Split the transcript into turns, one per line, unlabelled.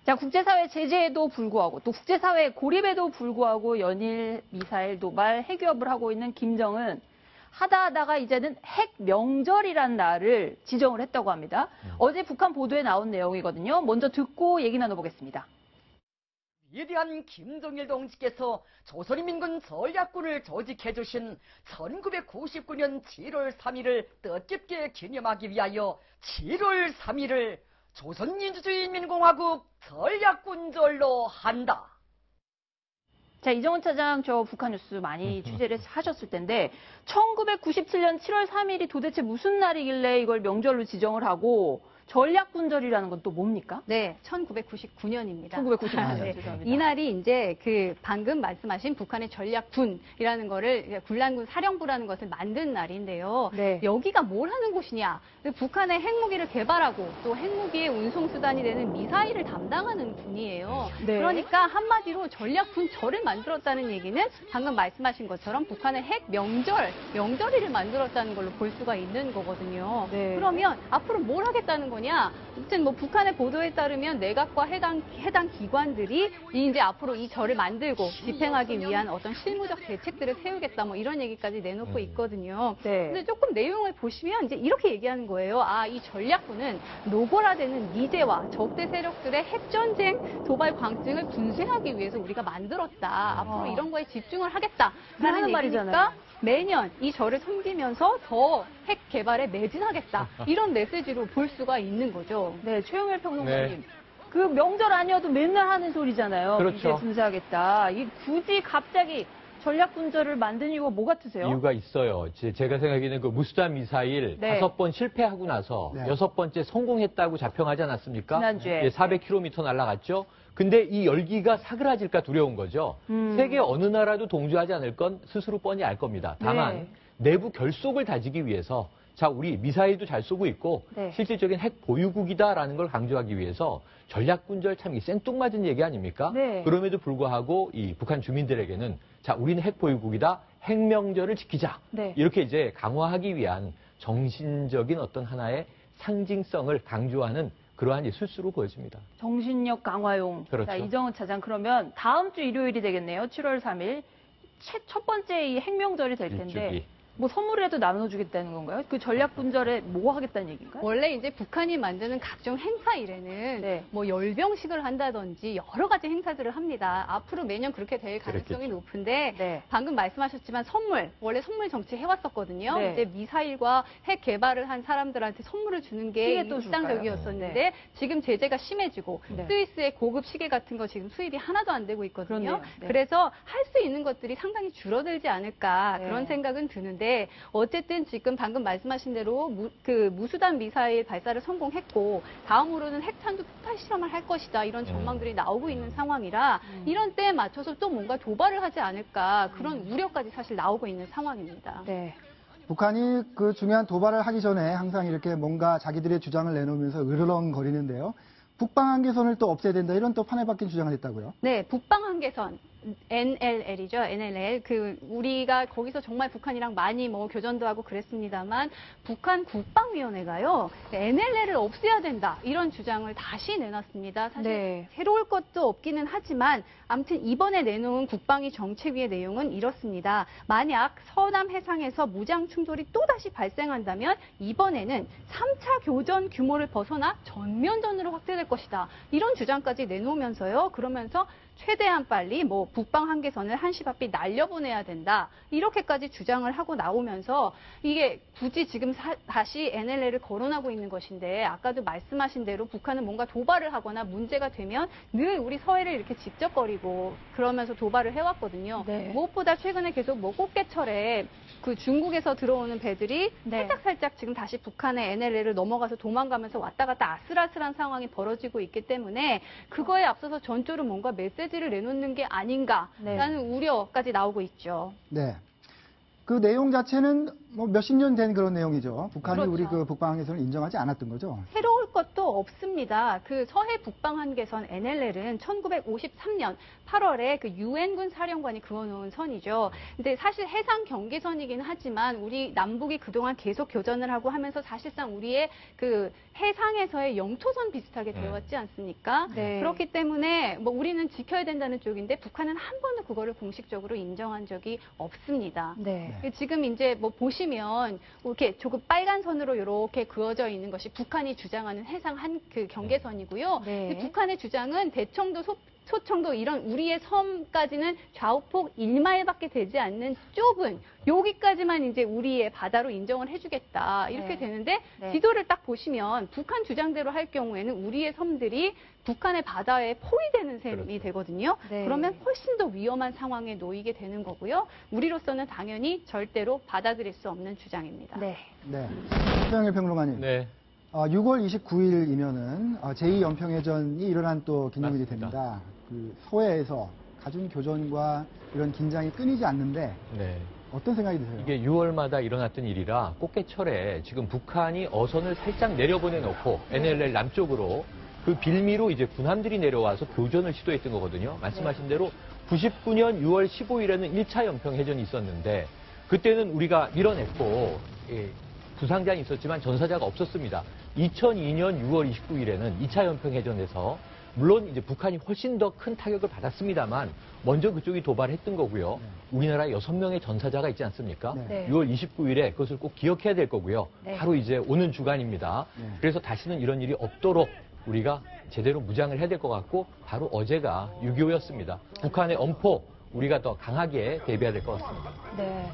자, 국제사회 제재에도 불구하고 또 국제사회 고립에도 불구하고 연일 미사일 도발 핵위협을 하고 있는 김정은 하다하다가 이제는 핵 명절이란 날을 지정을 했다고 합니다. 어제 북한 보도에 나온 내용이거든요. 먼저 듣고 얘기 나눠보겠습니다.
위대한 김정일 동지께서 조선인민군 전략군을 조직해 주신 1999년 7월 3일을 뜻깊게 기념하기 위하여 7월 3일을 조선민주주의인민공화국 전략군절로 한다.
자, 이정훈 차장 저 북한 뉴스 많이 취재를 하셨을 텐데 1997년 7월 3일이 도대체 무슨 날이길래 이걸 명절로 지정을 하고 전략군절이라는 건 또 뭡니까?
네, 1999년입니다.
1999년.
네.
죄송합니다.
이날이 이제 방금 말씀하신 북한의 전략군이라는 거를 군란군 사령부라는 것을 만든 날인데요.
네.
여기가 뭘 하는 곳이냐? 북한의 핵무기를 개발하고 또 핵무기의 운송수단이 되는 미사일을 담당하는 군이에요.
네.
그러니까 한마디로 전략군절을 만들었다는 얘기는 방금 말씀하신 것처럼 북한의 핵 명절일을 만들었다는 걸로 볼 수가 있는 거거든요.
네.
그러면 앞으로 뭘 하겠다는 거냐? 아무튼 뭐 북한의 보도에 따르면 내각과 해당 기관들이 이제 앞으로 이 절을 만들고 집행하기 위한 어떤 실무적 대책들을 세우겠다 뭐 이런 얘기까지 내놓고 있거든요.
네.
근데 조금 내용을 보시면 이제 이렇게 얘기하는 거예요. 아, 이 전략군은 노골화되는 미제와 적대 세력들의 핵전쟁 도발 광증을 분쇄하기 위해서 우리가 만들었다. 앞으로 이런 거에 집중을 하겠다라는
하는 말이잖아요.
얘기니까 매년 이 절을 섬기면서 더 핵 개발에 매진하겠다. 이런 메시지로 볼 수가 있는 거죠.
네, 최영일 평론가님.
네.
그 명절 아니어도 맨날 하는 소리잖아요.
그렇죠.
이제 분쇄하겠다. 이 굳이 갑자기 전략군절을 만든 이유가 뭐 같으세요?
이유가 있어요. 제가 생각에는 그 무수단 미사일
네.
5번 실패하고 나서
네.
6번째 성공했다고 자평하지 않았습니까?
지난주에.
예, 400km 날아갔죠. 근데 이 열기가 사그라질까 두려운 거죠. 세계 어느 나라도 동조하지 않을 건 스스로 뻔히 알 겁니다. 다만
네.
내부 결속을 다지기 위해서 자, 우리 미사일도 잘 쏘고 있고
네.
실질적인 핵 보유국이다라는 걸 강조하기 위해서 전략군절 참 생뚱맞은 얘기 아닙니까?
네.
그럼에도 불구하고 이 북한 주민들에게는 자, 우리는 핵 보유국이다. 핵명절을 지키자.
네.
이렇게 이제 강화하기 위한 정신적인 어떤 하나의 상징성을 강조하는 그러한 술수로 보여집니다.
정신력 강화용.
그렇죠.
자, 이정훈 차장 그러면 다음 주 일요일이 되겠네요. 7월 3일. 첫 번째 이 핵명절이 될 텐데
일주기.
뭐 선물이라도 나눠주겠다는 건가요? 그 전략군절에 뭐 하겠다는 얘기인가요?
원래 이제 북한이 만드는 각종 행사일에는
네.
뭐 열병식을 한다든지 여러 가지 행사들을 합니다. 앞으로 매년 그렇게 될 가능성이
그렇겠죠.
높은데
네.
방금 말씀하셨지만 원래 선물 정치 해왔었거든요.
네.
이제 미사일과 핵 개발을 한 사람들한테 선물을 주는 게
시계 또
일상적이었었는데
줄까요?
지금 제재가 심해지고
네.
스위스의 고급 시계 같은 거 지금 수입이 하나도 안 되고 있거든요.
그렇네요. 네.
그래서 할 수 있는 것들이 상당히 줄어들지 않을까
네.
그런 생각은 드는데 어쨌든 지금 방금 말씀하신 대로 무수단 미사일 발사를 성공했고 다음으로는 핵탄두 폭발 실험을 할 것이다 이런 전망들이 나오고 있는 상황이라 이런 때에 맞춰서 또 뭔가 도발을 하지 않을까 그런 우려까지 사실 나오고 있는 상황입니다.
네.
북한이 그 중요한 도발을 하기 전에 항상 이렇게 뭔가 자기들의 주장을 내놓으면서 으르렁거리는데요. 북방 한계선을 또 없애야 된다 이런 또 판에 박힌 주장을 했다고요.
네, 북방 한계선. NLL이죠. NLL. 우리가 거기서 정말 북한이랑 많이 뭐 교전도 하고 그랬습니다만 북한 국방위원회가요. NLL을 없애야 된다. 이런 주장을 다시 내놨습니다. 사실
네.
새로울 것도 없기는 하지만 아무튼 이번에 내놓은 국방위 정책위의 내용은 이렇습니다. 만약 서남 해상에서 무장 충돌이 또다시 발생한다면 이번에는 3차 교전 규모를 벗어나 전면전으로 확대될 것이다. 이런 주장까지 내놓으면서요. 그러면서 최대한 빨리 뭐 북방 한계선을 한시 앞이 날려보내야 된다. 이렇게까지 주장을 하고 나오면서 이게 굳이 지금 다시 NLL을 거론하고 있는 것인데 아까도 말씀하신 대로 북한은 뭔가 도발을 하거나 문제가 되면 늘 우리 서해를 이렇게 직접거리고 그러면서 도발을 해왔거든요.
네.
무엇보다 최근에 계속 뭐 꽃게철에 그 중국에서 들어오는 배들이
네.
살짝 지금 다시 북한의 NLL을 넘어가서 도망가면서 왔다 갔다 아슬아슬한 상황이 벌어지고 있기 때문에 그거에 앞서서 전조로 뭔가 메시지를 내놓는 게 아닌가라는
네.
우려까지 나오고 있죠.
네. 그 내용 자체는 뭐 몇십 년 된 그런 내용이죠. 북한이
그렇죠.
우리 그 북방 한계선을 인정하지 않았던 거죠.
새로울 것도 없습니다. 그 서해 북방 한계선 NLL은 1953년 8월에 그 유엔군 사령관이 그어놓은 선이죠. 근데 사실 해상 경계선이긴 하지만 우리 남북이 그동안 계속 교전을 하고 하면서 사실상 우리의 그 해상에서의 영토선 비슷하게 되어왔지 않습니까?
네.
그렇기 때문에 뭐 우리는 지켜야 된다는 쪽인데 북한은 한 번도 그거를 공식적으로 인정한 적이 없습니다.
네.
지금 이제 뭐 보시면 이렇게 조금 빨간 선으로 이렇게 그어져 있는 것이 북한이 주장하는 해상 그 경계선이고요.
네.
근데 북한의 주장은 대청도 소청도 이런 우리의 섬까지는 좌우폭 1마일밖에 되지 않는 좁은 여기까지만 이제 우리의 바다로 인정을 해주겠다 이렇게
네.
되는데
네.
지도를 딱 보시면 북한 주장대로 할 경우에는 우리의 섬들이 북한의 바다에 포위되는 셈이
그렇죠.
되거든요.
네.
그러면 훨씬 더 위험한 상황에 놓이게 되는 거고요. 우리로서는 당연히 절대로 받아들일 수 없는 주장입니다.
네.
네. 최영일 평론가님.
네.
6월 29일이면은 제2연평해전이 일어난 또 기념일이
맞습니다.
됩니다. 그 서해에서 갖은 교전과 이런 긴장이 끊이지 않는데
네.
어떤 생각이 드세요?
이게 6월마다 일어났던 일이라 꽃게철에 지금 북한이 어선을 살짝 내려보내놓고 NLL 남쪽으로 그 빌미로 이제 군함들이 내려와서 교전을 시도했던 거거든요. 말씀하신 대로 99년 6월 15일에는 1차 연평해전이 있었는데 그때는 우리가 밀어냈고 부상자는 있었지만 전사자가 없었습니다. 2002년 6월 29일에는 2차 연평해전에서 물론 이제 북한이 훨씬 더 큰 타격을 받았습니다만 먼저 그쪽이 도발했던 거고요. 우리나라에 6명의 전사자가 있지 않습니까?
네.
6월 29일에 그것을 꼭 기억해야 될 거고요.
네.
바로 이제 오는 주간입니다.
네.
그래서 다시는 이런 일이 없도록 우리가 제대로 무장을 해야 될 것 같고 바로 어제가 6.25였습니다. 북한의 엄포 우리가 더 강하게 대비해야 될 것 같습니다.
네.